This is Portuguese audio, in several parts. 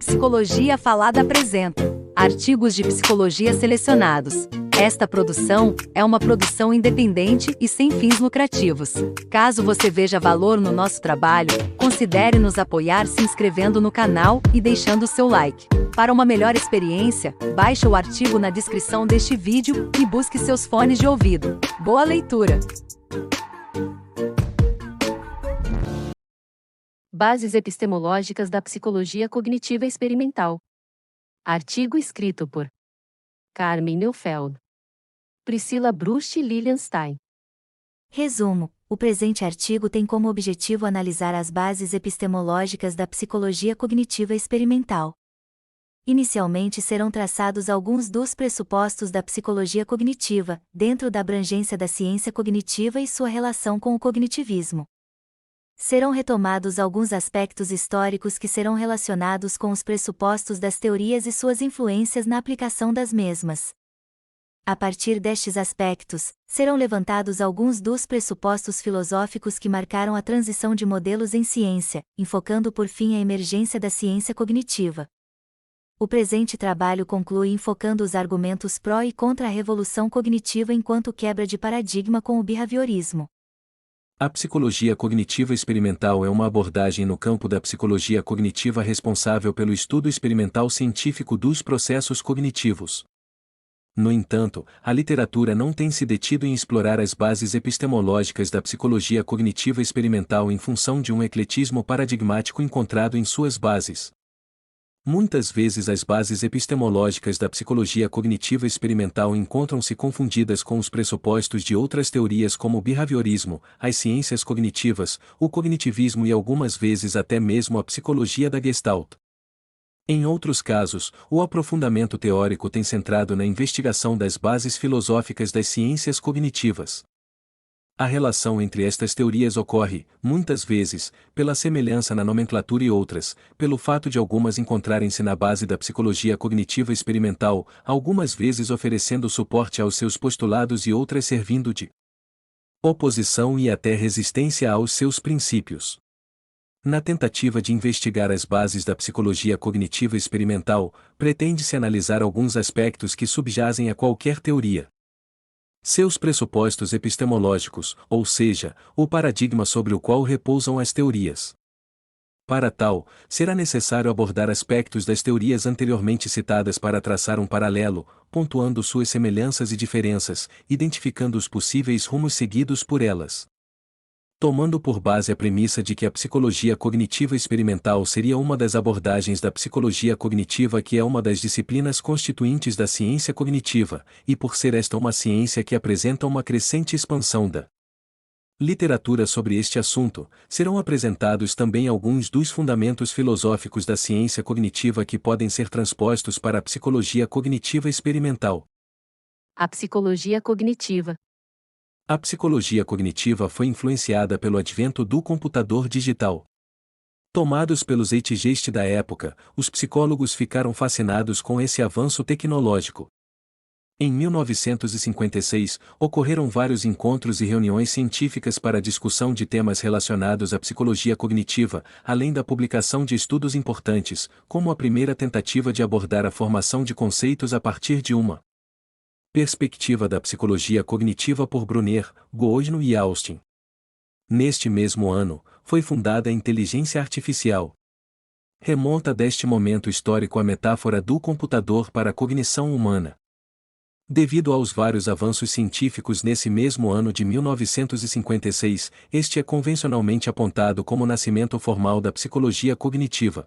Psicologia Falada apresenta artigos de psicologia selecionados. Esta produção é uma produção independente e sem fins lucrativos. Caso você veja valor no nosso trabalho, considere nos apoiar se inscrevendo no canal e deixando seu like. Para uma melhor experiência, baixe o artigo na descrição deste vídeo e busque seus fones de ouvido. Boa leitura! Bases epistemológicas da psicologia cognitiva experimental. Artigo escrito por Carmen Neufeld, Priscila Brust e Lilian Stein. Resumo: o presente artigo tem como objetivo analisar as bases epistemológicas da psicologia cognitiva experimental. Inicialmente serão traçados alguns dos pressupostos da psicologia cognitiva, dentro da abrangência da ciência cognitiva e sua relação com o cognitivismo. Serão retomados alguns aspectos históricos que serão relacionados com os pressupostos das teorias e suas influências na aplicação das mesmas. A partir destes aspectos, serão levantados alguns dos pressupostos filosóficos que marcaram a transição de modelos em ciência, enfocando por fim a emergência da ciência cognitiva. O presente trabalho conclui enfocando os argumentos pró e contra a revolução cognitiva enquanto quebra de paradigma com o behaviorismo. A psicologia cognitiva experimental é uma abordagem no campo da psicologia cognitiva responsável pelo estudo experimental científico dos processos cognitivos. No entanto, a literatura não tem se detido em explorar as bases epistemológicas da psicologia cognitiva experimental em função de um ecletismo paradigmático encontrado em suas bases. Muitas vezes as bases epistemológicas da psicologia cognitiva experimental encontram-se confundidas com os pressupostos de outras teorias como o behaviorismo, as ciências cognitivas, o cognitivismo e algumas vezes até mesmo a psicologia da Gestalt. Em outros casos, o aprofundamento teórico tem centrado na investigação das bases filosóficas das ciências cognitivas. A relação entre estas teorias ocorre, muitas vezes, pela semelhança na nomenclatura e outras, pelo fato de algumas encontrarem-se na base da psicologia cognitiva experimental, algumas vezes oferecendo suporte aos seus postulados e outras servindo de oposição e até resistência aos seus princípios. Na tentativa de investigar as bases da psicologia cognitiva experimental, pretende-se analisar alguns aspectos que subjazem a qualquer teoria. Seus pressupostos epistemológicos, ou seja, o paradigma sobre o qual repousam as teorias. Para tal, será necessário abordar aspectos das teorias anteriormente citadas para traçar um paralelo, pontuando suas semelhanças e diferenças, identificando os possíveis rumos seguidos por elas. Tomando por base a premissa de que a psicologia cognitiva experimental seria uma das abordagens da psicologia cognitiva que é uma das disciplinas constituintes da ciência cognitiva, e por ser esta uma ciência que apresenta uma crescente expansão da literatura sobre este assunto, serão apresentados também alguns dos fundamentos filosóficos da ciência cognitiva que podem ser transpostos para a psicologia cognitiva experimental. A psicologia cognitiva. A psicologia cognitiva foi influenciada pelo advento do computador digital. Tomados pelos zeitgeist da época, os psicólogos ficaram fascinados com esse avanço tecnológico. Em 1956, ocorreram vários encontros e reuniões científicas para discussão de temas relacionados à psicologia cognitiva, além da publicação de estudos importantes, como a primeira tentativa de abordar a formação de conceitos a partir de uma perspectiva da psicologia cognitiva por Brunner, Goodman e Austin. Neste mesmo ano, foi fundada a inteligência artificial. Remonta deste momento histórico a metáfora do computador para a cognição humana. Devido aos vários avanços científicos nesse mesmo ano de 1956, este é convencionalmente apontado como o nascimento formal da psicologia cognitiva.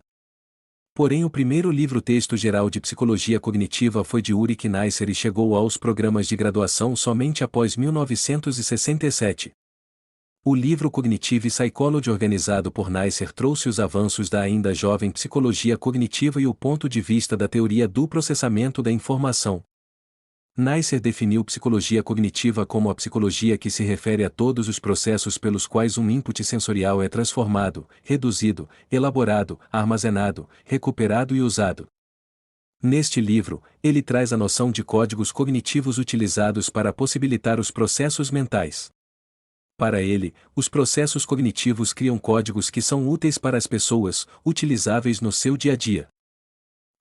Porém o primeiro livro-texto geral de psicologia cognitiva foi de Ulrich Neisser e chegou aos programas de graduação somente após 1967. O livro Cognitive Psychology organizado por Neisser trouxe os avanços da ainda jovem psicologia cognitiva e o ponto de vista da teoria do processamento da informação. Neisser definiu psicologia cognitiva como a psicologia que se refere a todos os processos pelos quais um input sensorial é transformado, reduzido, elaborado, armazenado, recuperado e usado. Neste livro, ele traz a noção de códigos cognitivos utilizados para possibilitar os processos mentais. Para ele, os processos cognitivos criam códigos que são úteis para as pessoas, utilizáveis no seu dia a dia.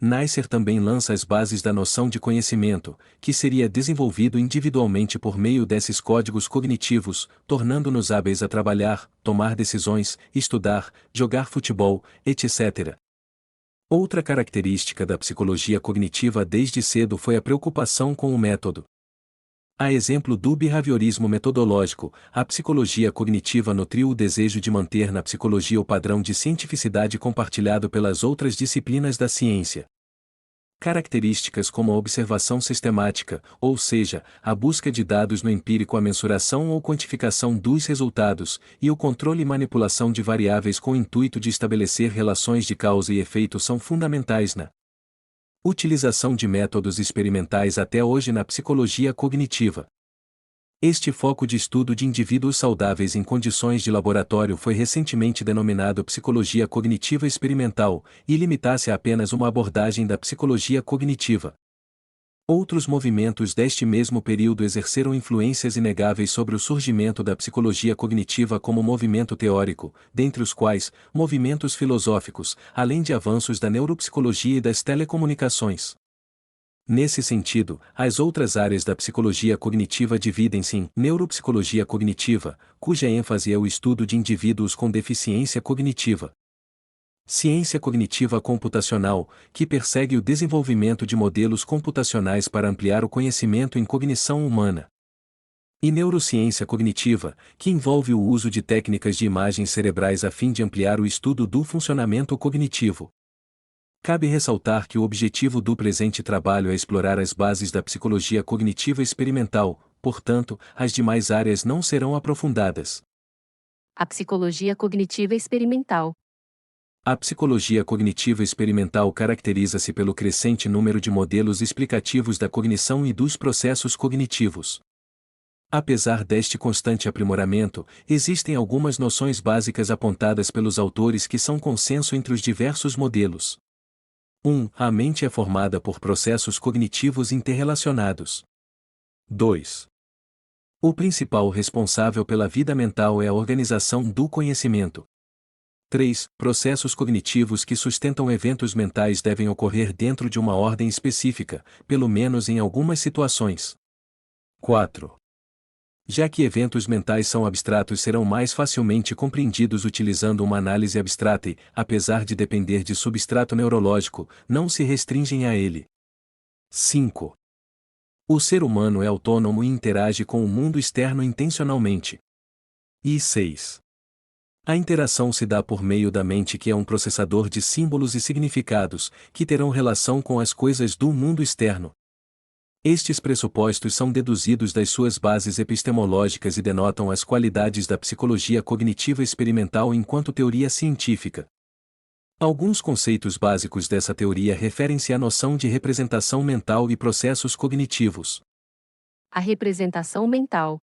Neisser também lança as bases da noção de conhecimento, que seria desenvolvido individualmente por meio desses códigos cognitivos, tornando-nos hábeis a trabalhar, tomar decisões, estudar, jogar futebol, etc. Outra característica da psicologia cognitiva desde cedo foi a preocupação com o método. A exemplo do behaviorismo metodológico, a psicologia cognitiva nutriu o desejo de manter na psicologia o padrão de cientificidade compartilhado pelas outras disciplinas da ciência. Características como a observação sistemática, ou seja, a busca de dados no empírico, a mensuração ou quantificação dos resultados, e o controle e manipulação de variáveis com o intuito de estabelecer relações de causa e efeito são fundamentais na utilização de métodos experimentais até hoje na psicologia cognitiva. Este foco de estudo de indivíduos saudáveis em condições de laboratório foi recentemente denominado psicologia cognitiva experimental, e limita-se a apenas uma abordagem da psicologia cognitiva. Outros movimentos deste mesmo período exerceram influências inegáveis sobre o surgimento da psicologia cognitiva como movimento teórico, dentre os quais, movimentos filosóficos, além de avanços da neuropsicologia e das telecomunicações. Nesse sentido, as outras áreas da psicologia cognitiva dividem-se em neuropsicologia cognitiva, cuja ênfase é o estudo de indivíduos com deficiência cognitiva. Ciência cognitiva computacional, que persegue o desenvolvimento de modelos computacionais para ampliar o conhecimento em cognição humana. E neurociência cognitiva, que envolve o uso de técnicas de imagens cerebrais a fim de ampliar o estudo do funcionamento cognitivo. Cabe ressaltar que o objetivo do presente trabalho é explorar as bases da psicologia cognitiva experimental, portanto, as demais áreas não serão aprofundadas. A psicologia cognitiva experimental. A psicologia cognitiva experimental caracteriza-se pelo crescente número de modelos explicativos da cognição e dos processos cognitivos. Apesar deste constante aprimoramento, existem algumas noções básicas apontadas pelos autores que são consenso entre os diversos modelos. 1. A mente é formada por processos cognitivos interrelacionados. 2. O principal responsável pela vida mental é a organização do conhecimento. 3. Processos cognitivos que sustentam eventos mentais devem ocorrer dentro de uma ordem específica, pelo menos em algumas situações. 4. Já que eventos mentais são abstratos, serão mais facilmente compreendidos utilizando uma análise abstrata e, apesar de depender de substrato neurológico, não se restringem a ele. 5. O ser humano é autônomo e interage com o mundo externo intencionalmente. E 6. A interação se dá por meio da mente, que é um processador de símbolos e significados, que terão relação com as coisas do mundo externo. Estes pressupostos são deduzidos das suas bases epistemológicas e denotam as qualidades da psicologia cognitiva experimental enquanto teoria científica. Alguns conceitos básicos dessa teoria referem-se à noção de representação mental e processos cognitivos. A representação mental.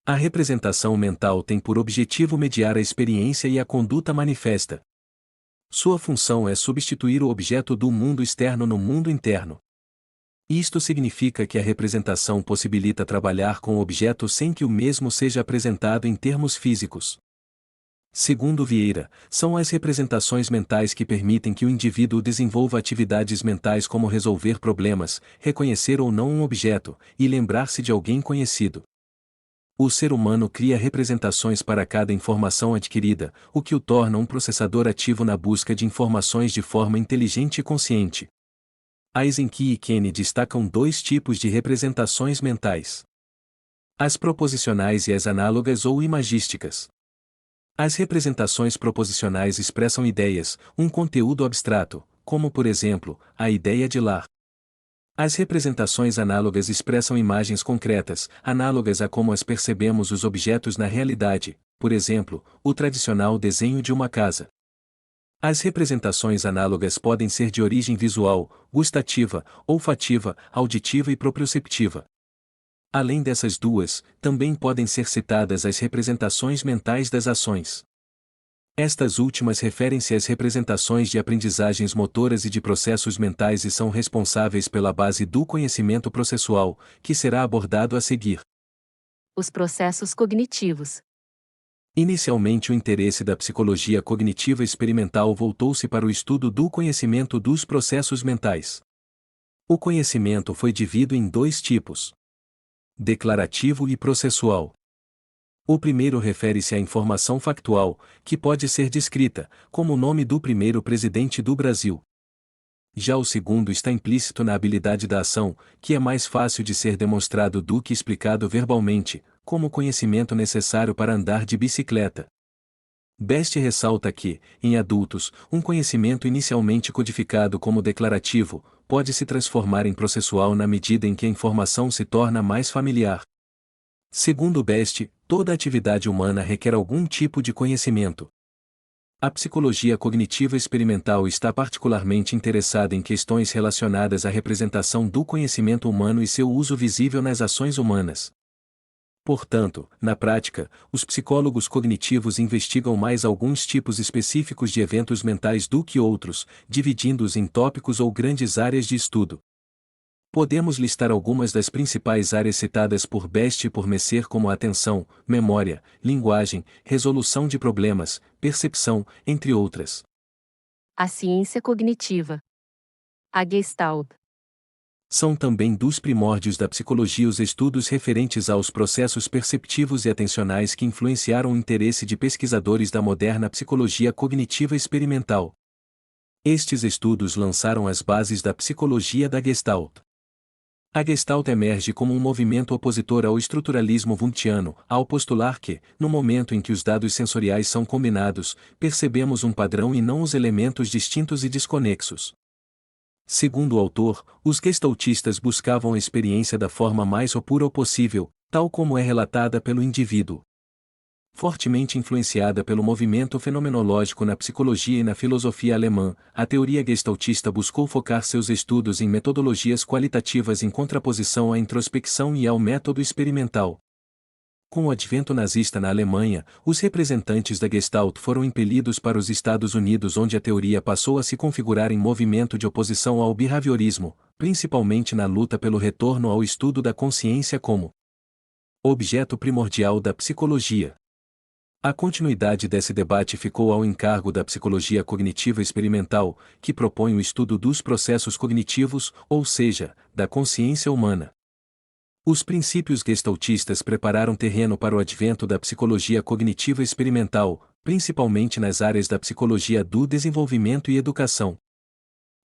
A representação mental tem por objetivo mediar a experiência e a conduta manifesta. Sua função é substituir o objeto do mundo externo no mundo interno. Isto significa que a representação possibilita trabalhar com o objeto sem que o mesmo seja apresentado em termos físicos. Segundo Vieira, são as representações mentais que permitem que o indivíduo desenvolva atividades mentais como resolver problemas, reconhecer ou não um objeto, e lembrar-se de alguém conhecido. O ser humano cria representações para cada informação adquirida, o que o torna um processador ativo na busca de informações de forma inteligente e consciente. Eisenki e Kenny destacam dois tipos de representações mentais: as proposicionais e as análogas ou imagísticas. As representações proposicionais expressam ideias, um conteúdo abstrato, como por exemplo, a ideia de lar. As representações análogas expressam imagens concretas, análogas a como as percebemos os objetos na realidade, por exemplo, o tradicional desenho de uma casa. As representações análogas podem ser de origem visual, gustativa, olfativa, auditiva e proprioceptiva. Além dessas duas, também podem ser citadas as representações mentais das ações. Estas últimas referem-se às representações de aprendizagens motoras e de processos mentais e são responsáveis pela base do conhecimento processual, que será abordado a seguir. Os processos cognitivos. Inicialmente, o interesse da psicologia cognitiva experimental voltou-se para o estudo do conhecimento dos processos mentais. O conhecimento foi dividido em dois tipos: declarativo e processual. O primeiro refere-se à informação factual, que pode ser descrita, como o nome do primeiro presidente do Brasil. Já o segundo está implícito na habilidade da ação, que é mais fácil de ser demonstrado do que explicado verbalmente, como o conhecimento necessário para andar de bicicleta. Best ressalta que, em adultos, um conhecimento inicialmente codificado como declarativo, pode se transformar em processual na medida em que a informação se torna mais familiar. Segundo Best, toda atividade humana requer algum tipo de conhecimento. A psicologia cognitiva experimental está particularmente interessada em questões relacionadas à representação do conhecimento humano e seu uso visível nas ações humanas. Portanto, na prática, os psicólogos cognitivos investigam mais alguns tipos específicos de eventos mentais do que outros, dividindo-os em tópicos ou grandes áreas de estudo. Podemos listar algumas das principais áreas citadas por Best e por Messer, como a atenção, memória, linguagem, resolução de problemas, percepção, entre outras. A ciência cognitiva. A Gestalt. São também dos primórdios da psicologia os estudos referentes aos processos perceptivos e atencionais que influenciaram o interesse de pesquisadores da moderna psicologia cognitiva experimental. Estes estudos lançaram as bases da psicologia da Gestalt. A Gestalt emerge como um movimento opositor ao estruturalismo wundtiano, ao postular que, no momento em que os dados sensoriais são combinados, percebemos um padrão e não os elementos distintos e desconexos. Segundo o autor, os gestaltistas buscavam a experiência da forma mais pura possível, tal como é relatada pelo indivíduo. Fortemente influenciada pelo movimento fenomenológico na psicologia e na filosofia alemã, a teoria gestaltista buscou focar seus estudos em metodologias qualitativas em contraposição à introspecção e ao método experimental. Com o advento nazista na Alemanha, os representantes da Gestalt foram impelidos para os Estados Unidos, onde a teoria passou a se configurar em movimento de oposição ao behaviorismo, principalmente na luta pelo retorno ao estudo da consciência como objeto primordial da psicologia. A continuidade desse debate ficou ao encargo da psicologia cognitiva experimental, que propõe o estudo dos processos cognitivos, ou seja, da consciência humana. Os princípios gestaltistas prepararam terreno para o advento da psicologia cognitiva experimental, principalmente nas áreas da psicologia do desenvolvimento e educação.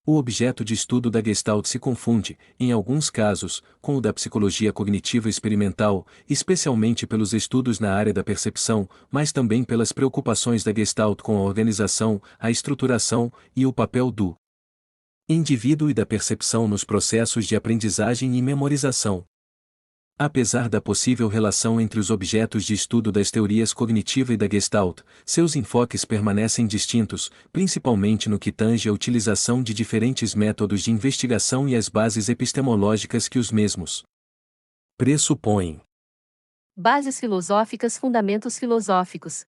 O objeto de estudo da Gestalt se confunde, em alguns casos, com o da psicologia cognitiva experimental, especialmente pelos estudos na área da percepção, mas também pelas preocupações da Gestalt com a organização, a estruturação e o papel do indivíduo e da percepção nos processos de aprendizagem e memorização. Apesar da possível relação entre os objetos de estudo das teorias cognitiva e da Gestalt, seus enfoques permanecem distintos, principalmente no que tange à utilização de diferentes métodos de investigação e as bases epistemológicas que os mesmos pressupõem. Bases filosóficas, fundamentos filosóficos.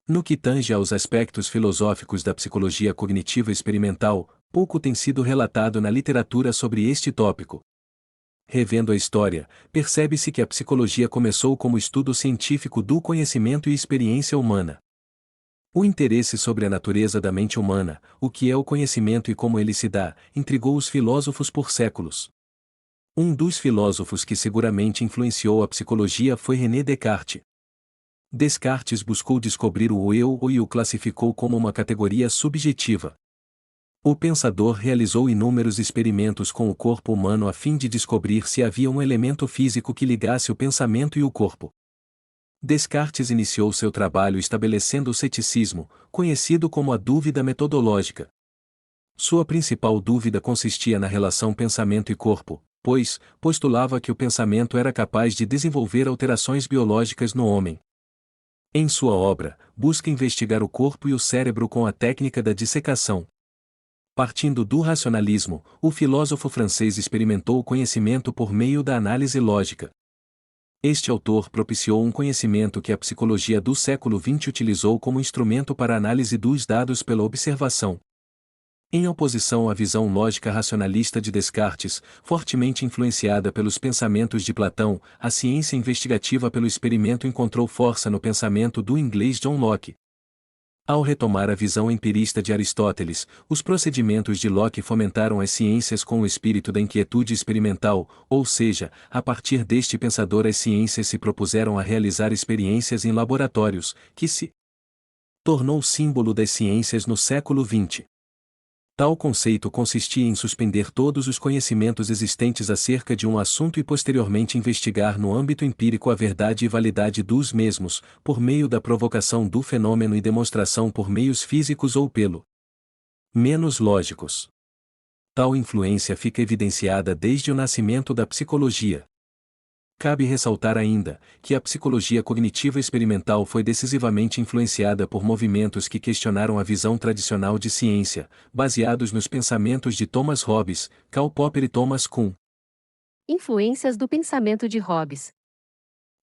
No que tange aos aspectos filosóficos da psicologia cognitiva experimental, pouco tem sido relatado na literatura sobre este tópico. Revendo a história, percebe-se que a psicologia começou como estudo científico do conhecimento e experiência humana. O interesse sobre a natureza da mente humana, o que é o conhecimento e como ele se dá, intrigou os filósofos por séculos. Um dos filósofos que seguramente influenciou a psicologia foi René Descartes. Descartes buscou descobrir o eu e o classificou como uma categoria subjetiva. O pensador realizou inúmeros experimentos com o corpo humano a fim de descobrir se havia um elemento físico que ligasse o pensamento e o corpo. Descartes iniciou seu trabalho estabelecendo o ceticismo, conhecido como a dúvida metodológica. Sua principal dúvida consistia na relação pensamento e corpo, pois postulava que o pensamento era capaz de desenvolver alterações biológicas no homem. Em sua obra, busca investigar o corpo e o cérebro com a técnica da dissecação. Partindo do racionalismo, o filósofo francês experimentou o conhecimento por meio da análise lógica. Este autor propiciou um conhecimento que a psicologia do século XX utilizou como instrumento para a análise dos dados pela observação. Em oposição à visão lógica racionalista de Descartes, fortemente influenciada pelos pensamentos de Platão, a ciência investigativa pelo experimento encontrou força no pensamento do inglês John Locke. Ao retomar a visão empirista de Aristóteles, os procedimentos de Locke fomentaram as ciências com o espírito da inquietude experimental, ou seja, a partir deste pensador as ciências se propuseram a realizar experiências em laboratórios, que se tornou símbolo das ciências no século XX. Tal conceito consistia em suspender todos os conhecimentos existentes acerca de um assunto e posteriormente investigar no âmbito empírico a verdade e validade dos mesmos, por meio da provocação do fenômeno e demonstração por meios físicos ou pelo menos lógicos. Tal influência fica evidenciada desde o nascimento da psicologia. Cabe ressaltar ainda, que a psicologia cognitiva experimental foi decisivamente influenciada por movimentos que questionaram a visão tradicional de ciência, baseados nos pensamentos de Thomas Hobbes, Karl Popper e Thomas Kuhn. Influências do pensamento de Hobbes.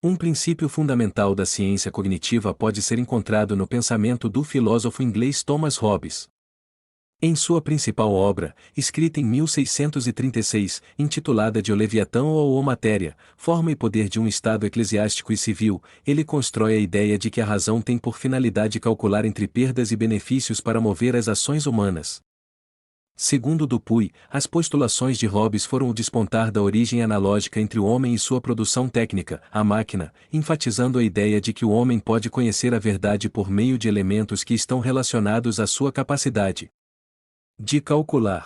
Um princípio fundamental da ciência cognitiva pode ser encontrado no pensamento do filósofo inglês Thomas Hobbes. Em sua principal obra, escrita em 1636, intitulada De O Leviatão ou Matéria, Forma e Poder de um Estado Eclesiástico e Civil, ele constrói a ideia de que a razão tem por finalidade calcular entre perdas e benefícios para mover as ações humanas. Segundo Dupuy, as postulações de Hobbes foram o despontar da origem analógica entre o homem e sua produção técnica, a máquina, enfatizando a ideia de que o homem pode conhecer a verdade por meio de elementos que estão relacionados à sua capacidade de calcular.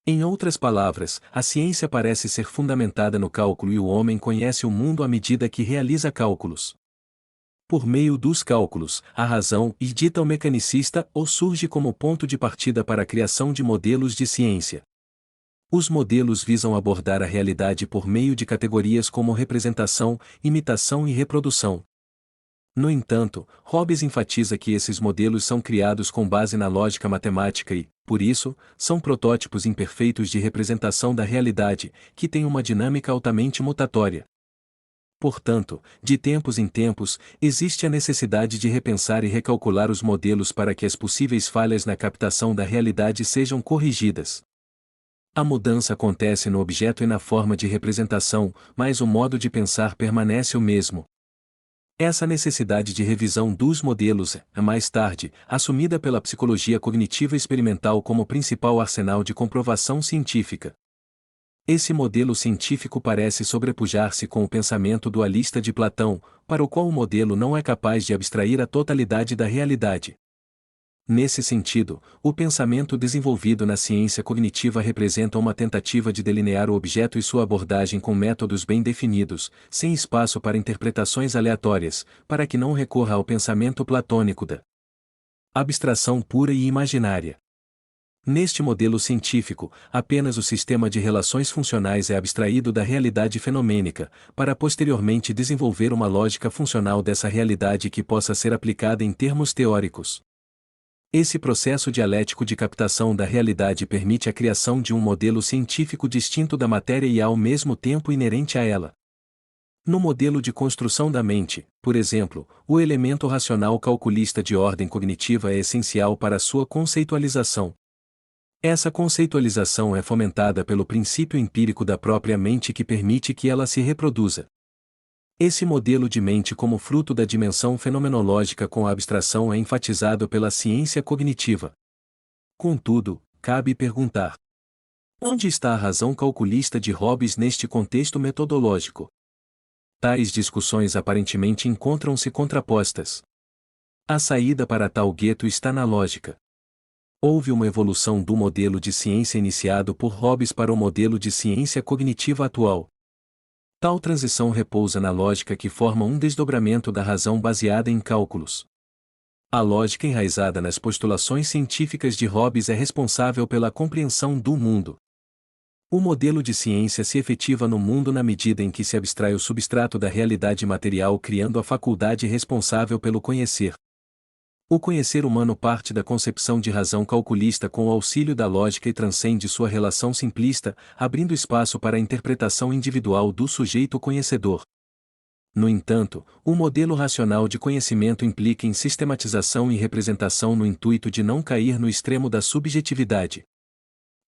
Em outras palavras, a ciência parece ser fundamentada no cálculo e o homem conhece o mundo à medida que realiza cálculos. Por meio dos cálculos, a razão, e dita o mecanicista, ou surge como ponto de partida para a criação de modelos de ciência. Os modelos visam abordar a realidade por meio de categorias como representação, imitação e reprodução. No entanto, Hobbes enfatiza que esses modelos são criados com base na lógica matemática e, por isso, são protótipos imperfeitos de representação da realidade, que tem uma dinâmica altamente mutatória. Portanto, de tempos em tempos, existe a necessidade de repensar e recalcular os modelos para que as possíveis falhas na captação da realidade sejam corrigidas. A mudança acontece no objeto e na forma de representação, mas o modo de pensar permanece o mesmo. Essa necessidade de revisão dos modelos é, mais tarde, assumida pela psicologia cognitiva experimental como principal arsenal de comprovação científica. Esse modelo científico parece sobrepujar-se com o pensamento dualista de Platão, para o qual o modelo não é capaz de abstrair a totalidade da realidade. Nesse sentido, o pensamento desenvolvido na ciência cognitiva representa uma tentativa de delinear o objeto e sua abordagem com métodos bem definidos, sem espaço para interpretações aleatórias, para que não recorra ao pensamento platônico da abstração pura e imaginária. Neste modelo científico, apenas o sistema de relações funcionais é abstraído da realidade fenomênica, para posteriormente desenvolver uma lógica funcional dessa realidade que possa ser aplicada em termos teóricos. Esse processo dialético de captação da realidade permite a criação de um modelo científico distinto da matéria e ao mesmo tempo inerente a ela. No modelo de construção da mente, por exemplo, o elemento racional calculista de ordem cognitiva é essencial para a sua conceitualização. Essa conceitualização é fomentada pelo princípio empírico da própria mente que permite que ela se reproduza. Esse modelo de mente como fruto da dimensão fenomenológica com a abstração é enfatizado pela ciência cognitiva. Contudo, cabe perguntar: onde está a razão calculista de Hobbes neste contexto metodológico? Tais discussões aparentemente encontram-se contrapostas. A saída para tal gueto está na lógica. Houve uma evolução do modelo de ciência iniciado por Hobbes para o modelo de ciência cognitiva atual. Tal transição repousa na lógica que forma um desdobramento da razão baseada em cálculos. A lógica enraizada nas postulações científicas de Hobbes é responsável pela compreensão do mundo. O modelo de ciência se efetiva no mundo na medida em que se abstrai o substrato da realidade material criando a faculdade responsável pelo conhecer. O conhecer humano parte da concepção de razão calculista com o auxílio da lógica e transcende sua relação simplista, abrindo espaço para a interpretação individual do sujeito conhecedor. No entanto, o modelo racional de conhecimento implica em sistematização e representação no intuito de não cair no extremo da subjetividade.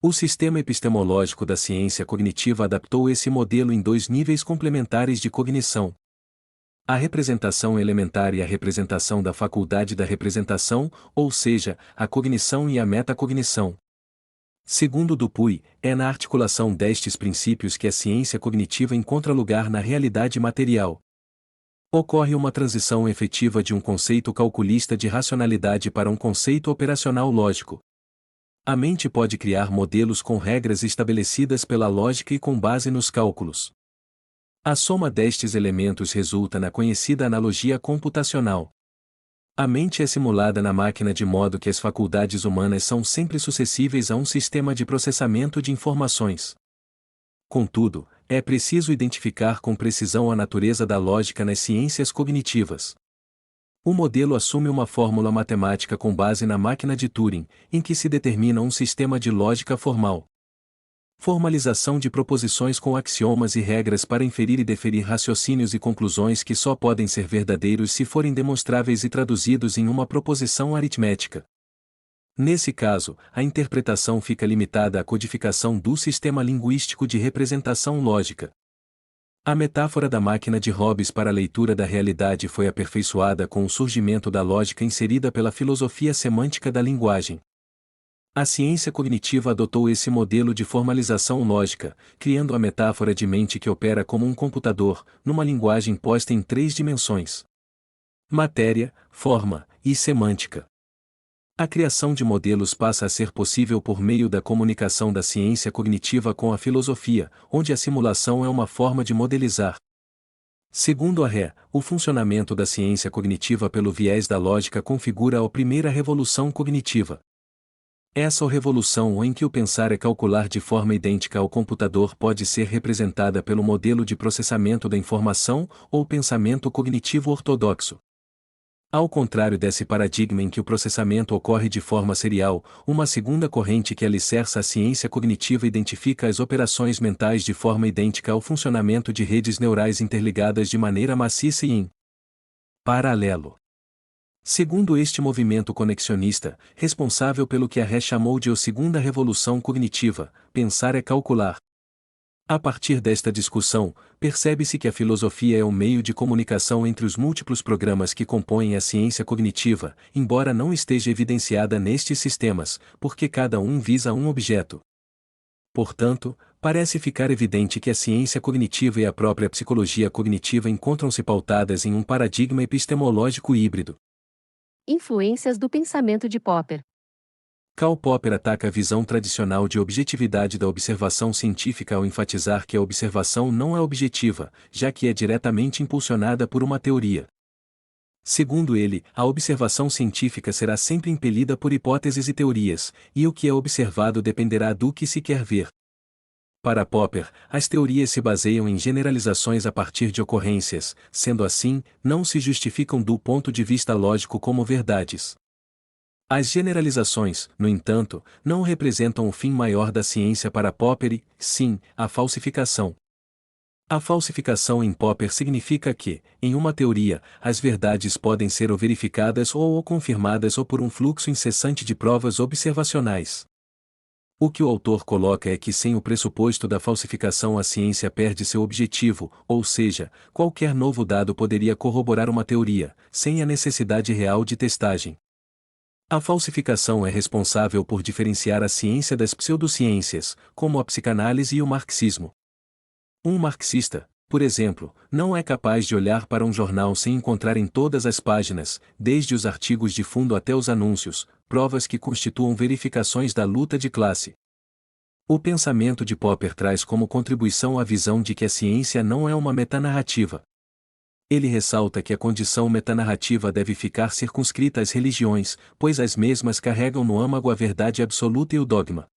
O sistema epistemológico da ciência cognitiva adaptou esse modelo em dois níveis complementares de cognição: a representação elementar e a representação da faculdade da representação, ou seja, a cognição e a metacognição. Segundo Dupuy, é na articulação destes princípios que a ciência cognitiva encontra lugar na realidade material. Ocorre uma transição efetiva de um conceito calculista de racionalidade para um conceito operacional lógico. A mente pode criar modelos com regras estabelecidas pela lógica e com base nos cálculos. A soma destes elementos resulta na conhecida analogia computacional. A mente é simulada na máquina de modo que as faculdades humanas são sempre sucessíveis a um sistema de processamento de informações. Contudo, é preciso identificar com precisão a natureza da lógica nas ciências cognitivas. O modelo assume uma fórmula matemática com base na máquina de Turing, em que se determina um sistema de lógica formal. Formalização de proposições com axiomas e regras para inferir e deferir raciocínios e conclusões que só podem ser verdadeiros se forem demonstráveis e traduzidos em uma proposição aritmética. Nesse caso, a interpretação fica limitada à codificação do sistema linguístico de representação lógica. A metáfora da máquina de Hobbes para a leitura da realidade foi aperfeiçoada com o surgimento da lógica inserida pela filosofia semântica da linguagem. A ciência cognitiva adotou esse modelo de formalização lógica, criando a metáfora de mente que opera como um computador, numa linguagem posta em três dimensões: matéria, forma e semântica. A criação de modelos passa a ser possível por meio da comunicação da ciência cognitiva com a filosofia, onde a simulação é uma forma de modelizar. Segundo a Ré, o funcionamento da ciência cognitiva pelo viés da lógica configura a primeira revolução cognitiva. Essa revolução em que o pensar é calcular de forma idêntica ao computador pode ser representada pelo modelo de processamento da informação ou pensamento cognitivo ortodoxo. Ao contrário desse paradigma em que o processamento ocorre de forma serial, uma segunda corrente que alicerça a ciência cognitiva identifica as operações mentais de forma idêntica ao funcionamento de redes neurais interligadas de maneira maciça e em paralelo. Segundo este movimento conexionista, responsável pelo que a Ré chamou de a segunda revolução cognitiva, pensar é calcular. A partir desta discussão, percebe-se que a filosofia é o meio de comunicação entre os múltiplos programas que compõem a ciência cognitiva, embora não esteja evidenciada nestes sistemas, porque cada um visa um objeto. Portanto, parece ficar evidente que a ciência cognitiva e a própria psicologia cognitiva encontram-se pautadas em um paradigma epistemológico híbrido. Influências do pensamento de Popper. Karl Popper ataca a visão tradicional de objetividade da observação científica ao enfatizar que a observação não é objetiva, já que é diretamente impulsionada por uma teoria. Segundo ele, a observação científica será sempre impelida por hipóteses e teorias, e o que é observado dependerá do que se quer ver. Para Popper, as teorias se baseiam em generalizações a partir de ocorrências, sendo assim, não se justificam do ponto de vista lógico como verdades. As generalizações, no entanto, não representam o fim maior da ciência para Popper e, sim, a falsificação. A falsificação em Popper significa que, em uma teoria, as verdades podem ser ou verificadas ou confirmadas ou por um fluxo incessante de provas observacionais. O que o autor coloca é que sem o pressuposto da falsificação a ciência perde seu objetivo, ou seja, qualquer novo dado poderia corroborar uma teoria, sem a necessidade real de testagem. A falsificação é responsável por diferenciar a ciência das pseudociências, como a psicanálise e o marxismo. Um marxista, por exemplo, não é capaz de olhar para um jornal sem encontrar em todas as páginas, desde os artigos de fundo até os anúncios, provas que constituam verificações da luta de classe. O pensamento de Popper traz como contribuição a visão de que a ciência não é uma metanarrativa. Ele ressalta que a condição metanarrativa deve ficar circunscrita às religiões, pois as mesmas carregam no âmago a verdade absoluta e o dogma.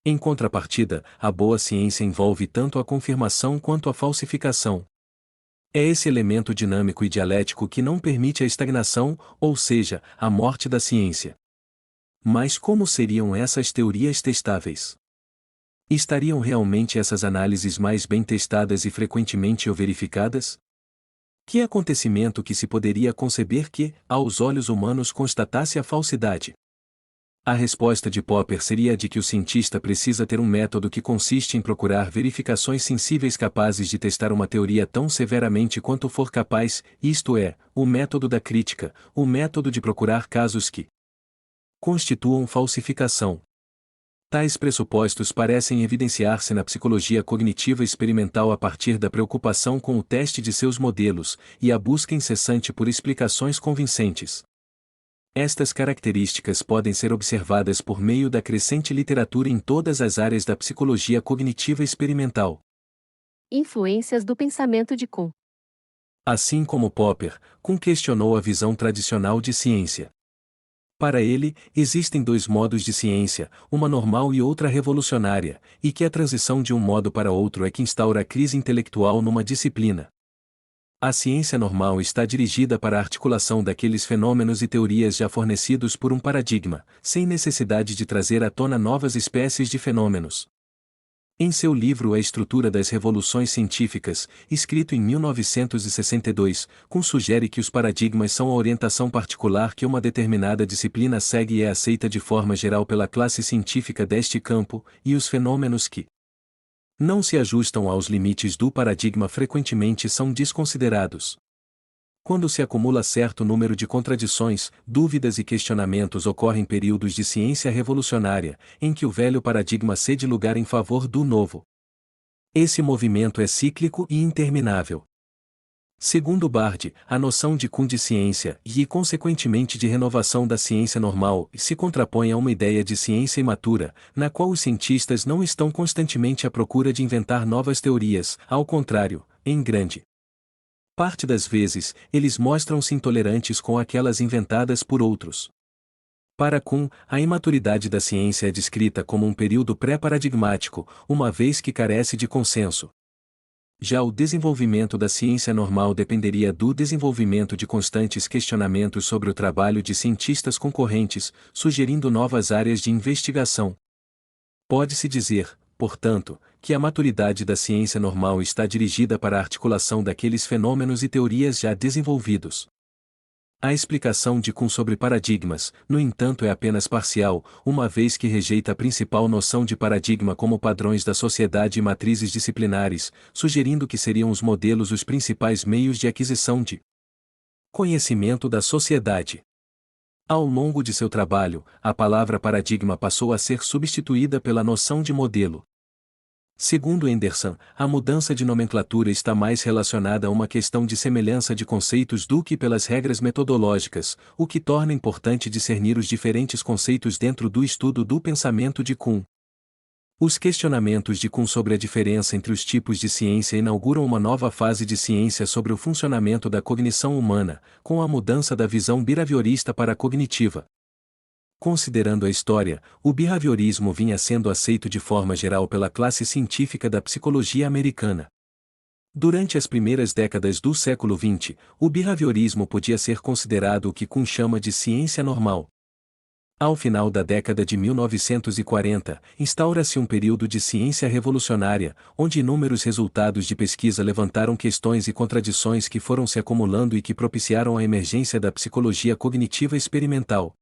Em contrapartida, a boa ciência envolve tanto a confirmação quanto a falsificação. É esse elemento dinâmico e dialético que não permite a estagnação, ou seja, a morte da ciência. Mas como seriam essas teorias testáveis? Estariam realmente essas análises mais bem testadas e frequentemente verificadas? Que acontecimento que se poderia conceber que, aos olhos humanos, constatasse a falsidade? A resposta de Popper seria a de que o cientista precisa ter um método que consiste em procurar verificações sensíveis capazes de testar uma teoria tão severamente quanto for capaz, isto é, o método da crítica, o método de procurar casos que constituam falsificação. Tais pressupostos parecem evidenciar-se na psicologia cognitiva experimental a partir da preocupação com o teste de seus modelos e a busca incessante por explicações convincentes. Estas características podem ser observadas por meio da crescente literatura em todas as áreas da psicologia cognitiva experimental. Influências do pensamento de Kuhn. Assim como Popper, Kuhn questionou a visão tradicional de ciência. Para ele, existem dois modos de ciência, uma normal e outra revolucionária, e que a transição de um modo para outro é que instaura a crise intelectual numa disciplina. A ciência normal está dirigida para a articulação daqueles fenômenos e teorias já fornecidos por um paradigma, sem necessidade de trazer à tona novas espécies de fenômenos. Em seu livro A Estrutura das Revoluções Científicas, escrito em 1962, Kuhn sugere que os paradigmas são a orientação particular que uma determinada disciplina segue e é aceita de forma geral pela classe científica deste campo, e os fenômenos que não se ajustam aos limites do paradigma frequentemente são desconsiderados. Quando se acumula certo número de contradições, dúvidas e questionamentos, ocorrem períodos de ciência revolucionária, em que o velho paradigma cede lugar em favor do novo. Esse movimento é cíclico e interminável. Segundo Bard, a noção de Kuhn de ciência, e consequentemente de renovação da ciência normal, se contrapõe a uma ideia de ciência imatura, na qual os cientistas não estão constantemente à procura de inventar novas teorias, ao contrário, em grande parte das vezes, eles mostram-se intolerantes com aquelas inventadas por outros. Para Kuhn, a imaturidade da ciência é descrita como um período pré-paradigmático, uma vez que carece de consenso. Já o desenvolvimento da ciência normal dependeria do desenvolvimento de constantes questionamentos sobre o trabalho de cientistas concorrentes, sugerindo novas áreas de investigação. Pode-se dizer, portanto, que a maturidade da ciência normal está dirigida para a articulação daqueles fenômenos e teorias já desenvolvidos. A explicação de Kuhn sobre paradigmas, no entanto, é apenas parcial, uma vez que rejeita a principal noção de paradigma como padrões da sociedade e matrizes disciplinares, sugerindo que seriam os modelos os principais meios de aquisição de conhecimento da sociedade. Ao longo de seu trabalho, a palavra paradigma passou a ser substituída pela noção de modelo. Segundo Anderson, a mudança de nomenclatura está mais relacionada a uma questão de semelhança de conceitos do que pelas regras metodológicas, o que torna importante discernir os diferentes conceitos dentro do estudo do pensamento de Kuhn. Os questionamentos de Kuhn sobre a diferença entre os tipos de ciência inauguram uma nova fase de ciência sobre o funcionamento da cognição humana, com a mudança da visão behaviorista para a cognitiva. Considerando a história, o behaviorismo vinha sendo aceito de forma geral pela classe científica da psicologia americana. Durante as primeiras décadas do século XX, o behaviorismo podia ser considerado o que Kuhn chama de ciência normal. Ao final da década de 1940, instaura-se um período de ciência revolucionária, onde inúmeros resultados de pesquisa levantaram questões e contradições que foram se acumulando e que propiciaram a emergência da psicologia cognitiva experimental.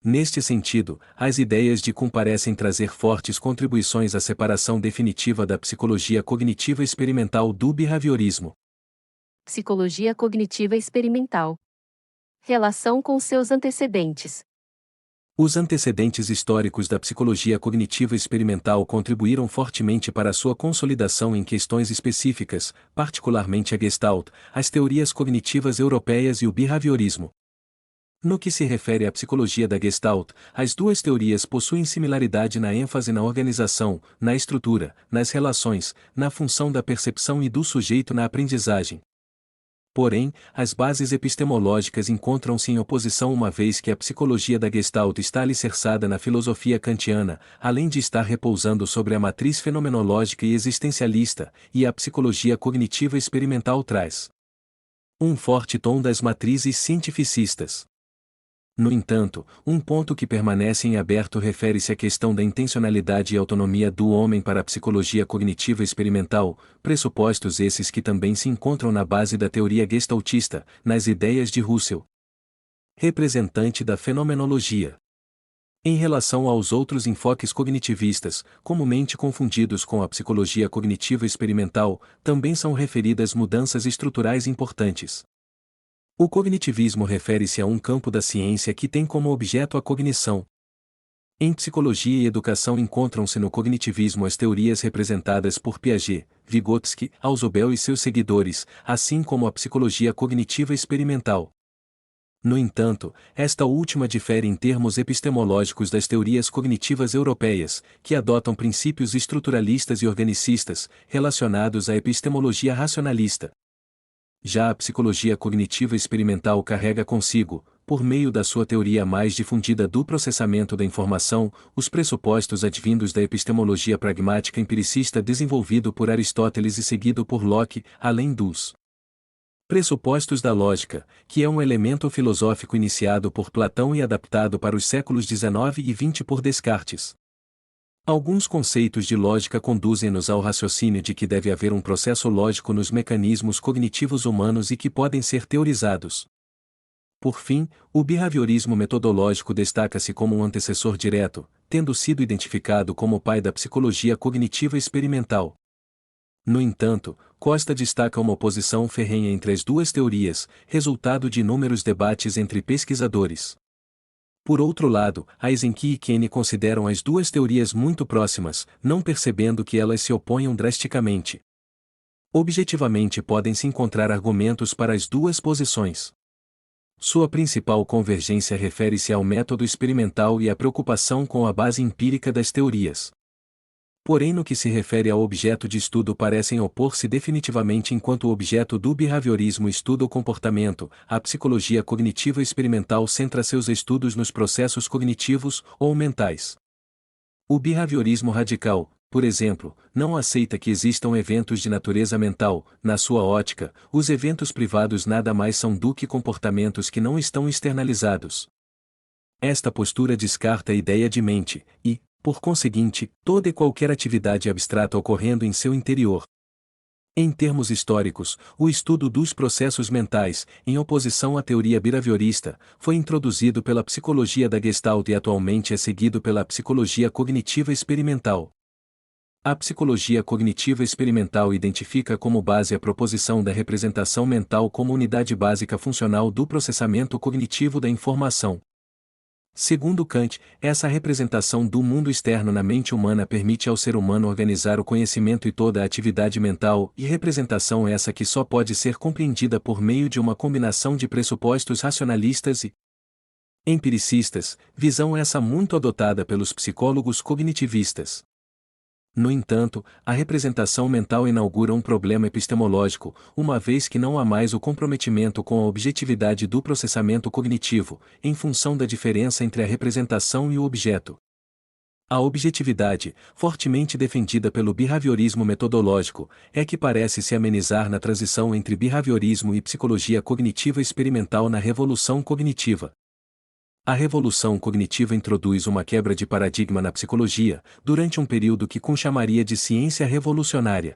Neste sentido, as ideias de Kuhn parecem trazer fortes contribuições à separação definitiva da psicologia cognitiva experimental do behaviorismo. Psicologia cognitiva experimental. Relação com seus antecedentes. Os antecedentes históricos da psicologia cognitiva experimental contribuíram fortemente para a sua consolidação em questões específicas, particularmente a Gestalt, as teorias cognitivas europeias e o behaviorismo. No que se refere à psicologia da Gestalt, as duas teorias possuem similaridade na ênfase na organização, na estrutura, nas relações, na função da percepção e do sujeito na aprendizagem. Porém, as bases epistemológicas encontram-se em oposição uma vez que a psicologia da Gestalt está alicerçada na filosofia kantiana, além de estar repousando sobre a matriz fenomenológica e existencialista, e a psicologia cognitiva experimental traz um forte tom das matrizes cientificistas. No entanto, um ponto que permanece em aberto refere-se à questão da intencionalidade e autonomia do homem para a psicologia cognitiva experimental, pressupostos esses que também se encontram na base da teoria gestaltista, nas ideias de Russell, representante da fenomenologia. Em relação aos outros enfoques cognitivistas, comumente confundidos com a psicologia cognitiva experimental, também são referidas mudanças estruturais importantes. O cognitivismo refere-se a um campo da ciência que tem como objeto a cognição. Em psicologia e educação encontram-se no cognitivismo as teorias representadas por Piaget, Vygotsky, Ausubel e seus seguidores, assim como a psicologia cognitiva experimental. No entanto, esta última difere em termos epistemológicos das teorias cognitivas europeias, que adotam princípios estruturalistas e organicistas, relacionados à epistemologia racionalista. Já a psicologia cognitiva experimental carrega consigo, por meio da sua teoria mais difundida do processamento da informação, os pressupostos advindos da epistemologia pragmática empiricista desenvolvido por Aristóteles e seguido por Locke, além dos pressupostos da lógica, que é um elemento filosófico iniciado por Platão e adaptado para os séculos XIX e XX por Descartes. Alguns conceitos de lógica conduzem-nos ao raciocínio de que deve haver um processo lógico nos mecanismos cognitivos humanos e que podem ser teorizados. Por fim, o behaviorismo metodológico destaca-se como um antecessor direto, tendo sido identificado como o pai da psicologia cognitiva experimental. No entanto, Costa destaca uma oposição ferrenha entre as duas teorias, resultado de inúmeros debates entre pesquisadores. Por outro lado, Eisenki e Kenny consideram as duas teorias muito próximas, não percebendo que elas se oponham drasticamente. Objetivamente podem-se encontrar argumentos para as duas posições. Sua principal convergência refere-se ao método experimental e à preocupação com a base empírica das teorias. Porém, no que se refere ao objeto de estudo, parecem opor-se definitivamente. Enquanto o objeto do behaviorismo estuda o comportamento, a psicologia cognitiva experimental centra seus estudos nos processos cognitivos ou mentais. O behaviorismo radical, por exemplo, não aceita que existam eventos de natureza mental. Na sua ótica, os eventos privados nada mais são do que comportamentos que não estão externalizados. Esta postura descarta a ideia de mente, e, por conseguinte, toda e qualquer atividade abstrata ocorrendo em seu interior. Em termos históricos, o estudo dos processos mentais, em oposição à teoria behaviorista, foi introduzido pela psicologia da Gestalt e atualmente é seguido pela psicologia cognitiva experimental. A psicologia cognitiva experimental identifica como base a proposição da representação mental como unidade básica funcional do processamento cognitivo da informação. Segundo Kant, essa representação do mundo externo na mente humana permite ao ser humano organizar o conhecimento e toda a atividade mental, e representação essa que só pode ser compreendida por meio de uma combinação de pressupostos racionalistas e empiricistas, visão essa muito adotada pelos psicólogos cognitivistas. No entanto, a representação mental inaugura um problema epistemológico, uma vez que não há mais o comprometimento com a objetividade do processamento cognitivo, em função da diferença entre a representação e o objeto. A objetividade, fortemente defendida pelo behaviorismo metodológico, é que parece se amenizar na transição entre behaviorismo e psicologia cognitiva experimental na revolução cognitiva. A revolução cognitiva introduz uma quebra de paradigma na psicologia, durante um período que Kuhn chamaria de ciência revolucionária.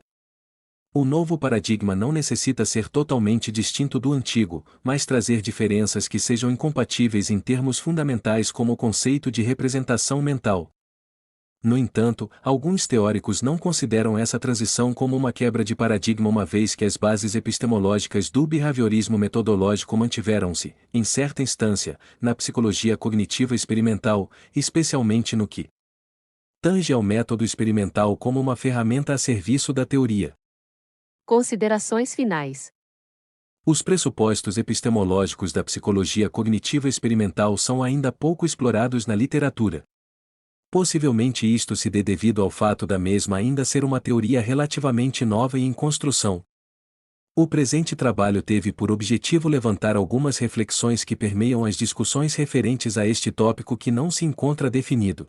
O novo paradigma não necessita ser totalmente distinto do antigo, mas trazer diferenças que sejam incompatíveis em termos fundamentais como o conceito de representação mental. No entanto, alguns teóricos não consideram essa transição como uma quebra de paradigma, uma vez que as bases epistemológicas do behaviorismo metodológico mantiveram-se, em certa instância, na psicologia cognitiva experimental, especialmente no que tange ao método experimental como uma ferramenta a serviço da teoria. Considerações finais. Os pressupostos epistemológicos da psicologia cognitiva experimental são ainda pouco explorados na literatura. Possivelmente isto se dê devido ao fato da mesma ainda ser uma teoria relativamente nova e em construção. O presente trabalho teve por objetivo levantar algumas reflexões que permeiam as discussões referentes a este tópico que não se encontra definido.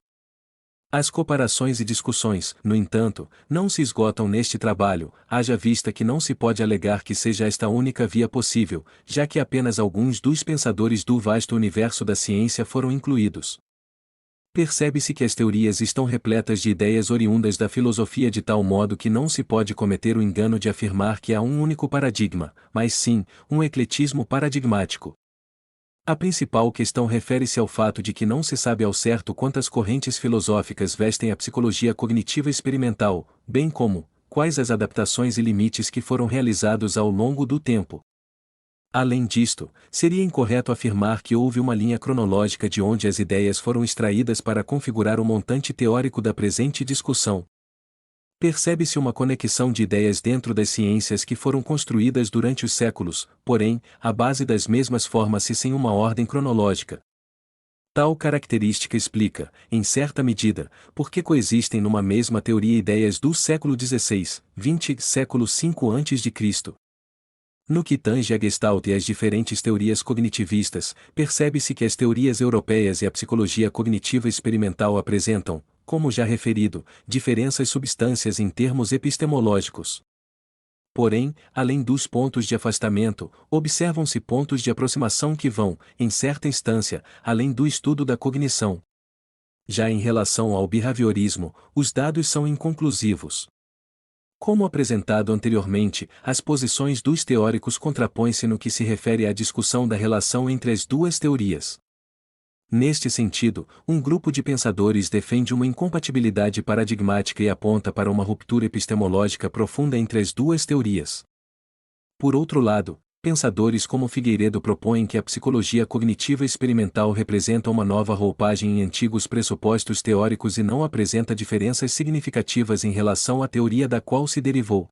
As comparações e discussões, no entanto, não se esgotam neste trabalho, haja vista que não se pode alegar que seja esta a única via possível, já que apenas alguns dos pensadores do vasto universo da ciência foram incluídos. Percebe-se que as teorias estão repletas de ideias oriundas da filosofia de tal modo que não se pode cometer o engano de afirmar que há um único paradigma, mas sim, um ecletismo paradigmático. A principal questão refere-se ao fato de que não se sabe ao certo quantas correntes filosóficas vestem a psicologia cognitiva experimental, bem como quais as adaptações e limites que foram realizados ao longo do tempo. Além disto, seria incorreto afirmar que houve uma linha cronológica de onde as ideias foram extraídas para configurar o montante teórico da presente discussão. Percebe-se uma conexão de ideias dentro das ciências que foram construídas durante os séculos, porém, a base das mesmas forma-se sem uma ordem cronológica. Tal característica explica, em certa medida, por que coexistem numa mesma teoria ideias do século XVI, XX, século V a.C. No que tange a Gestalt e as diferentes teorias cognitivistas, percebe-se que as teorias europeias e a psicologia cognitiva experimental apresentam, como já referido, diferenças substâncias em termos epistemológicos. Porém, além dos pontos de afastamento, observam-se pontos de aproximação que vão, em certa instância, além do estudo da cognição. Já em relação ao behaviorismo, os dados são inconclusivos. Como apresentado anteriormente, as posições dos teóricos contrapõem-se no que se refere à discussão da relação entre as duas teorias. Neste sentido, um grupo de pensadores defende uma incompatibilidade paradigmática e aponta para uma ruptura epistemológica profunda entre as duas teorias. Por outro lado, pensadores como Figueiredo propõem que a psicologia cognitiva experimental representa uma nova roupagem em antigos pressupostos teóricos e não apresenta diferenças significativas em relação à teoria da qual se derivou.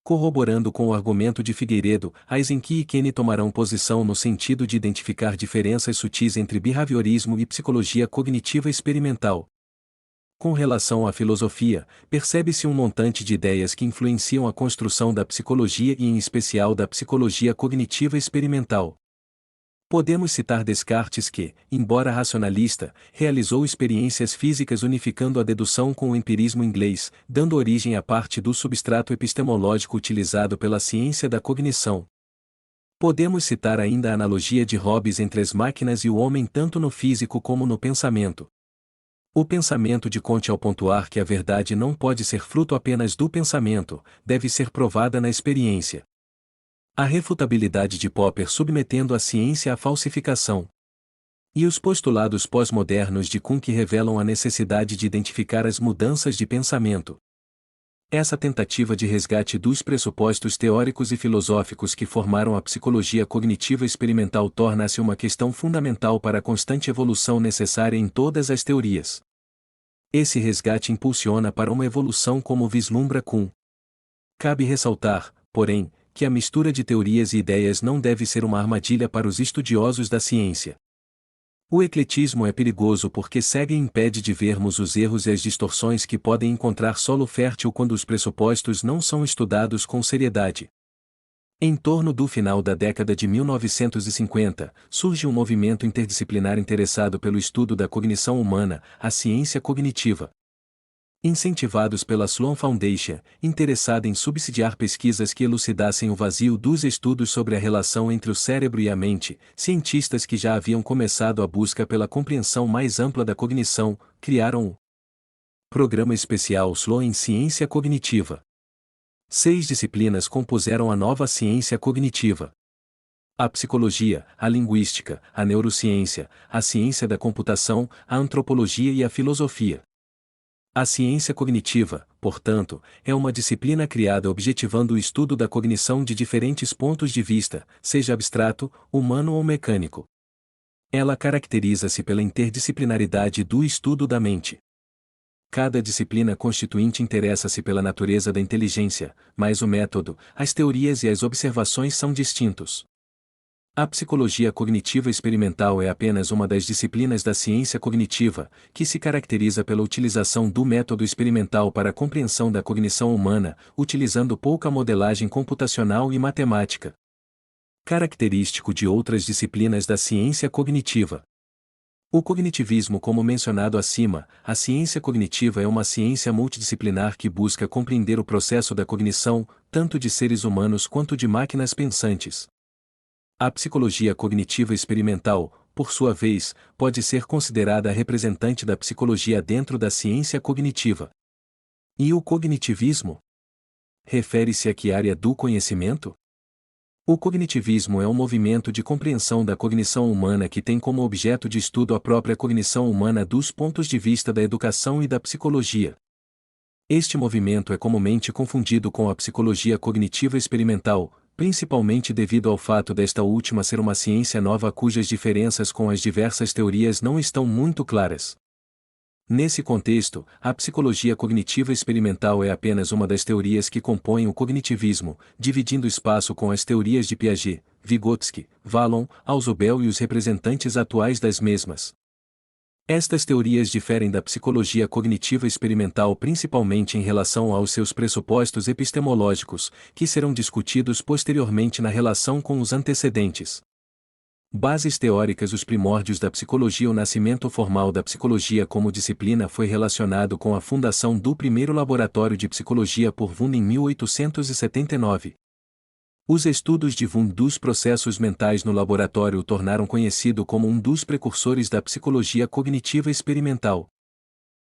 Corroborando com o argumento de Figueiredo, Eisenki e Kenny tomarão posição no sentido de identificar diferenças sutis entre behaviorismo e psicologia cognitiva experimental. Com relação à filosofia, percebe-se um montante de ideias que influenciam a construção da psicologia e em especial da psicologia cognitiva experimental. Podemos citar Descartes que, embora racionalista, realizou experiências físicas unificando a dedução com o empirismo inglês, dando origem à parte do substrato epistemológico utilizado pela ciência da cognição. Podemos citar ainda a analogia de Hobbes entre as máquinas e o homem tanto no físico como no pensamento. O pensamento de Comte ao pontuar que a verdade não pode ser fruto apenas do pensamento, deve ser provada na experiência. A refutabilidade de Popper submetendo a ciência à falsificação. E os postulados pós-modernos de Kuhn que revelam a necessidade de identificar as mudanças de pensamento. Essa tentativa de resgate dos pressupostos teóricos e filosóficos que formaram a psicologia cognitiva experimental torna-se uma questão fundamental para a constante evolução necessária em todas as teorias. Esse resgate impulsiona para uma evolução como vislumbra Kuhn. Cabe ressaltar, porém, que a mistura de teorias e ideias não deve ser uma armadilha para os estudiosos da ciência. O ecletismo é perigoso porque segue e impede de vermos os erros e as distorções que podem encontrar solo fértil quando os pressupostos não são estudados com seriedade. Em torno do final da década de 1950, surge um movimento interdisciplinar interessado pelo estudo da cognição humana, a ciência cognitiva. Incentivados pela Sloan Foundation, interessada em subsidiar pesquisas que elucidassem o vazio dos estudos sobre a relação entre o cérebro e a mente, cientistas que já haviam começado a busca pela compreensão mais ampla da cognição, criaram o Programa Especial Sloan em Ciência Cognitiva. 6 disciplinas compuseram a nova ciência cognitiva: a psicologia, a linguística, a neurociência, a ciência da computação, a antropologia e a filosofia. A ciência cognitiva, portanto, é uma disciplina criada objetivando o estudo da cognição de diferentes pontos de vista, seja abstrato, humano ou mecânico. Ela caracteriza-se pela interdisciplinaridade do estudo da mente. Cada disciplina constituinte interessa-se pela natureza da inteligência, mas o método, as teorias e as observações são distintos. A psicologia cognitiva experimental é apenas uma das disciplinas da ciência cognitiva, que se caracteriza pela utilização do método experimental para a compreensão da cognição humana, utilizando pouca modelagem computacional e matemática. Característico de outras disciplinas da ciência cognitiva. O cognitivismo, como mencionado acima, a ciência cognitiva é uma ciência multidisciplinar que busca compreender o processo da cognição, tanto de seres humanos quanto de máquinas pensantes. A psicologia cognitiva experimental, por sua vez, pode ser considerada a representante da psicologia dentro da ciência cognitiva. E o cognitivismo? Refere-se a que área do conhecimento? O cognitivismo é um movimento de compreensão da cognição humana que tem como objeto de estudo a própria cognição humana dos pontos de vista da educação e da psicologia. Este movimento é comumente confundido com a psicologia cognitiva experimental, principalmente devido ao fato desta última ser uma ciência nova cujas diferenças com as diversas teorias não estão muito claras. Nesse contexto, a psicologia cognitiva experimental é apenas uma das teorias que compõem o cognitivismo, dividindo espaço com as teorias de Piaget, Vygotsky, Vallon, Alzhouben e os representantes atuais das mesmas. Estas teorias diferem da psicologia cognitiva experimental principalmente em relação aos seus pressupostos epistemológicos, que serão discutidos posteriormente na relação com os antecedentes. Bases teóricas. Os primórdios da psicologia. O nascimento formal da psicologia como disciplina foi relacionado com a fundação do primeiro laboratório de psicologia por Wundt em 1879. Os estudos de Wundt dos processos mentais no laboratório o tornaram conhecido como um dos precursores da psicologia cognitiva experimental.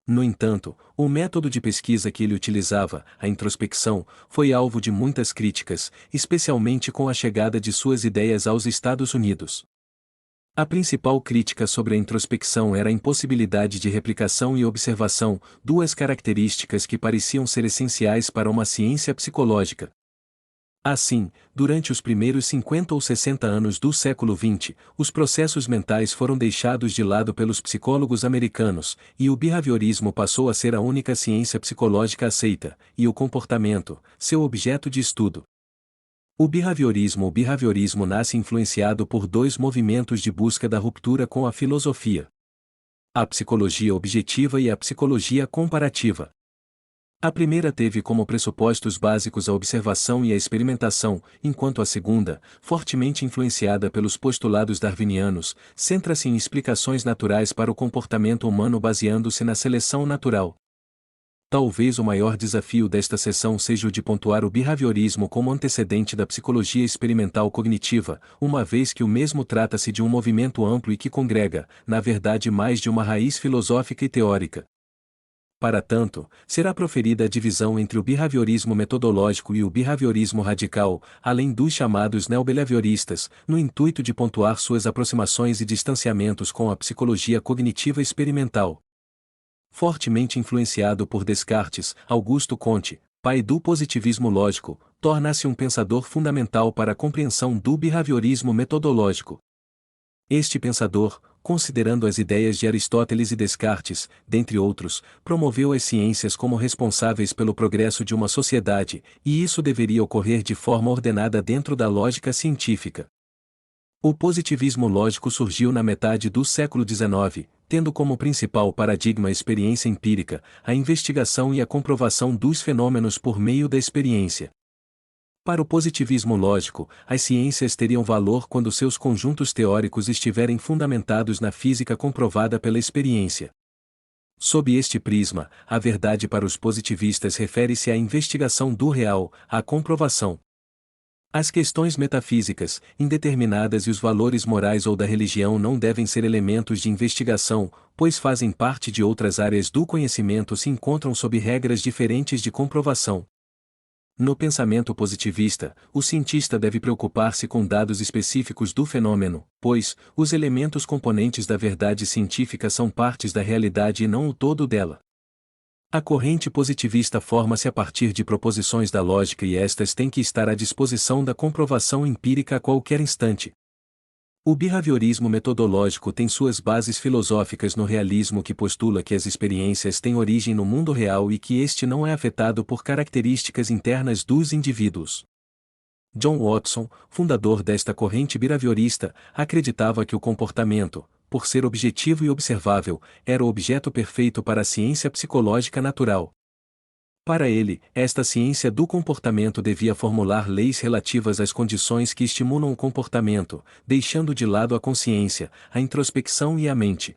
No entanto, o método de pesquisa que ele utilizava, a introspecção, foi alvo de muitas críticas, especialmente com a chegada de suas ideias aos Estados Unidos. A principal crítica sobre a introspecção era a impossibilidade de replicação e observação, duas características que pareciam ser essenciais para uma ciência psicológica. Assim, durante os primeiros 50 ou 60 anos do século XX, os processos mentais foram deixados de lado pelos psicólogos americanos, e o behaviorismo passou a ser a única ciência psicológica aceita, e o comportamento, seu objeto de estudo. O behaviorismo nasce influenciado por dois movimentos de busca da ruptura com a filosofia: a psicologia objetiva e a psicologia comparativa. A primeira teve como pressupostos básicos a observação e a experimentação, enquanto a segunda, fortemente influenciada pelos postulados darwinianos, centra-se em explicações naturais para o comportamento humano baseando-se na seleção natural. Talvez o maior desafio desta seção seja o de pontuar o behaviorismo como antecedente da psicologia experimental cognitiva, uma vez que o mesmo trata-se de um movimento amplo e que congrega, na verdade, mais de uma raiz filosófica e teórica. Para tanto, será proferida a divisão entre o behaviorismo metodológico e o behaviorismo radical, além dos chamados neobehavioristas, no intuito de pontuar suas aproximações e distanciamentos com a psicologia cognitiva experimental. Fortemente influenciado por Descartes, Augusto Comte, pai do positivismo lógico, torna-se um pensador fundamental para a compreensão do behaviorismo metodológico. Este pensador, considerando as ideias de Aristóteles e Descartes, dentre outros, promoveu as ciências como responsáveis pelo progresso de uma sociedade, e isso deveria ocorrer de forma ordenada dentro da lógica científica. O positivismo lógico surgiu na metade do século XIX, tendo como principal paradigma a experiência empírica, a investigação e a comprovação dos fenômenos por meio da experiência. Para o positivismo lógico, as ciências teriam valor quando seus conjuntos teóricos estiverem fundamentados na física comprovada pela experiência. Sob este prisma, a verdade para os positivistas refere-se à investigação do real, à comprovação. As questões metafísicas, indeterminadas e os valores morais ou da religião não devem ser elementos de investigação, pois fazem parte de outras áreas do conhecimento e se encontram sob regras diferentes de comprovação. No pensamento positivista, o cientista deve preocupar-se com dados específicos do fenômeno, pois, os elementos componentes da verdade científica são partes da realidade e não o todo dela. A corrente positivista forma-se a partir de proposições da lógica e estas têm que estar à disposição da comprovação empírica a qualquer instante. O behaviorismo metodológico tem suas bases filosóficas no realismo que postula que as experiências têm origem no mundo real e que este não é afetado por características internas dos indivíduos. John Watson, fundador desta corrente behaviorista, acreditava que o comportamento, por ser objetivo e observável, era o objeto perfeito para a ciência psicológica natural. Para ele, esta ciência do comportamento devia formular leis relativas às condições que estimulam o comportamento, deixando de lado a consciência, a introspecção e a mente.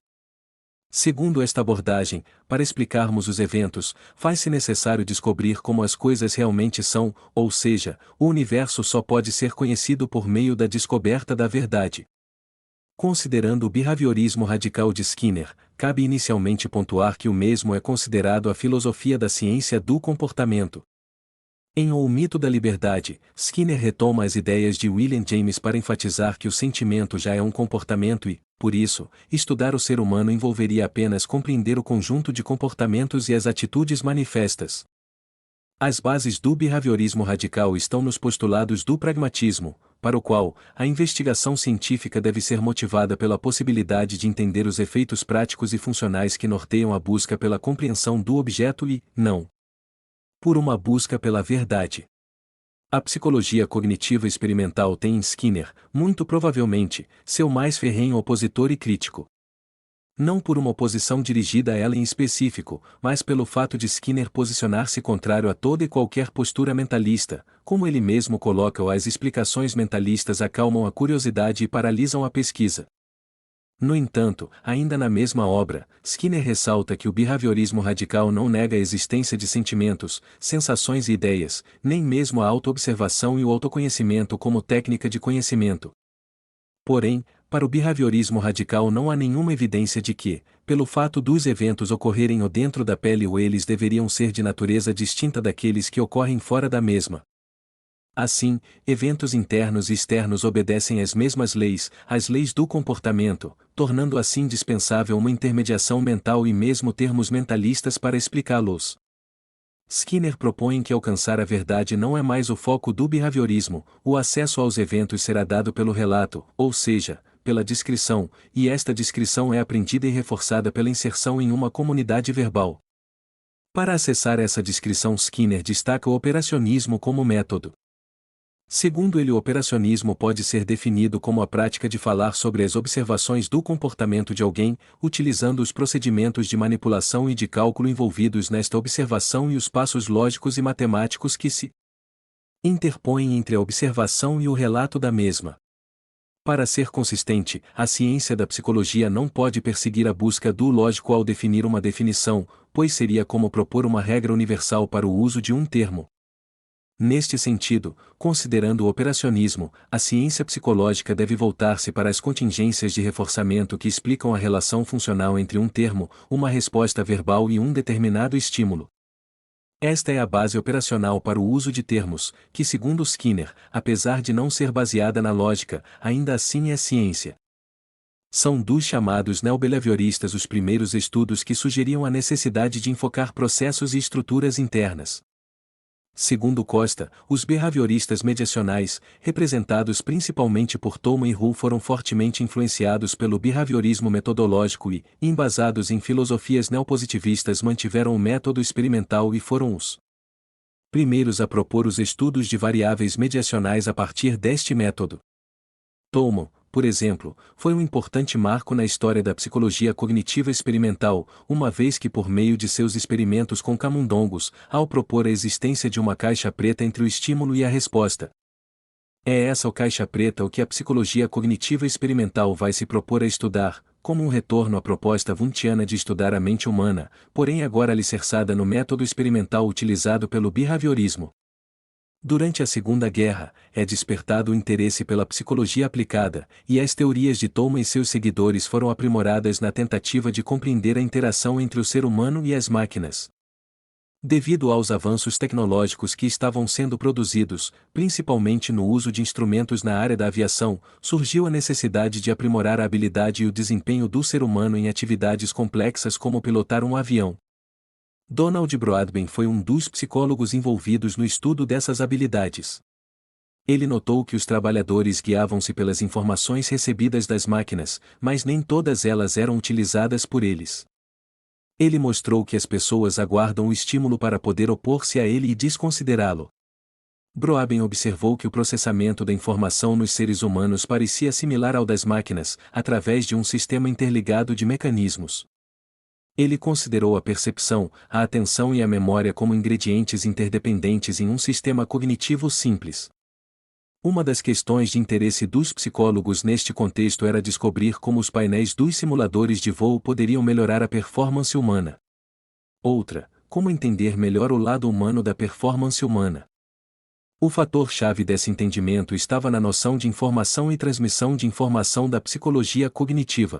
Segundo esta abordagem, para explicarmos os eventos, faz-se necessário descobrir como as coisas realmente são, ou seja, o universo só pode ser conhecido por meio da descoberta da verdade. Considerando o behaviorismo radical de Skinner, cabe inicialmente pontuar que o mesmo é considerado a filosofia da ciência do comportamento. Em O Mito da Liberdade, Skinner retoma as ideias de William James para enfatizar que o sentimento já é um comportamento e, por isso, estudar o ser humano envolveria apenas compreender o conjunto de comportamentos e as atitudes manifestas. As bases do behaviorismo radical estão nos postulados do pragmatismo, para o qual a investigação científica deve ser motivada pela possibilidade de entender os efeitos práticos e funcionais que norteiam a busca pela compreensão do objeto e, não, por uma busca pela verdade. A psicologia cognitiva experimental tem em Skinner, muito provavelmente, seu mais ferrenho opositor e crítico. Não por uma oposição dirigida a ela em específico, mas pelo fato de Skinner posicionar-se contrário a toda e qualquer postura mentalista, como ele mesmo coloca-o. As explicações mentalistas acalmam a curiosidade e paralisam a pesquisa. No entanto, ainda na mesma obra, Skinner ressalta que o behaviorismo radical não nega a existência de sentimentos, sensações e ideias, nem mesmo a autoobservação e o autoconhecimento como técnica de conhecimento. Porém, para o behaviorismo radical não há nenhuma evidência de que, pelo fato dos eventos ocorrerem ou dentro da pele ou eles deveriam ser de natureza distinta daqueles que ocorrem fora da mesma. Assim, eventos internos e externos obedecem às mesmas leis, as leis do comportamento, tornando assim dispensável uma intermediação mental e mesmo termos mentalistas para explicá-los. Skinner propõe que alcançar a verdade não é mais o foco do behaviorismo, o acesso aos eventos será dado pelo relato, ou seja, pela descrição, e esta descrição é aprendida e reforçada pela inserção em uma comunidade verbal. Para acessar essa descrição, Skinner destaca o operacionismo como método. Segundo ele, o operacionismo pode ser definido como a prática de falar sobre as observações do comportamento de alguém, utilizando os procedimentos de manipulação e de cálculo envolvidos nesta observação e os passos lógicos e matemáticos que se interpõem entre a observação e o relato da mesma. Para ser consistente, a ciência da psicologia não pode perseguir a busca do lógico ao definir uma definição, pois seria como propor uma regra universal para o uso de um termo. Neste sentido, considerando o operacionismo, a ciência psicológica deve voltar-se para as contingências de reforçamento que explicam a relação funcional entre um termo, uma resposta verbal e um determinado estímulo. Esta é a base operacional para o uso de termos, que segundo Skinner, apesar de não ser baseada na lógica, ainda assim é ciência. São dos chamados neobehavioristas os primeiros estudos que sugeriam a necessidade de enfocar processos e estruturas internas. Segundo Costa, os behavioristas mediacionais, representados principalmente por Tolman e Hull, foram fortemente influenciados pelo behaviorismo metodológico e, embasados em filosofias neopositivistas, mantiveram o método experimental e foram os primeiros a propor os estudos de variáveis mediacionais a partir deste método. Tolman, por exemplo, foi um importante marco na história da psicologia cognitiva experimental, uma vez que por meio de seus experimentos com camundongos, ao propor a existência de uma caixa preta entre o estímulo e a resposta. É essa o caixa preta o que a psicologia cognitiva experimental vai se propor a estudar, como um retorno à proposta wundtiana de estudar a mente humana, porém agora alicerçada no método experimental utilizado pelo behaviorismo. Durante a Segunda Guerra, é despertado o interesse pela psicologia aplicada, e as teorias de Tolman e seus seguidores foram aprimoradas na tentativa de compreender a interação entre o ser humano e as máquinas. Devido aos avanços tecnológicos que estavam sendo produzidos, principalmente no uso de instrumentos na área da aviação, surgiu a necessidade de aprimorar a habilidade e o desempenho do ser humano em atividades complexas como pilotar um avião. Donald Broadbent foi um dos psicólogos envolvidos no estudo dessas habilidades. Ele notou que os trabalhadores guiavam-se pelas informações recebidas das máquinas, mas nem todas elas eram utilizadas por eles. Ele mostrou que as pessoas aguardam o estímulo para poder opor-se a ele e desconsiderá-lo. Broadbent observou que o processamento da informação nos seres humanos parecia similar ao das máquinas, através de um sistema interligado de mecanismos. Ele considerou a percepção, a atenção e a memória como ingredientes interdependentes em um sistema cognitivo simples. Uma das questões de interesse dos psicólogos neste contexto era descobrir como os painéis dos simuladores de voo poderiam melhorar a performance humana. Outra, como entender melhor o lado humano da performance humana. O fator-chave desse entendimento estava na noção de informação e transmissão de informação da psicologia cognitiva.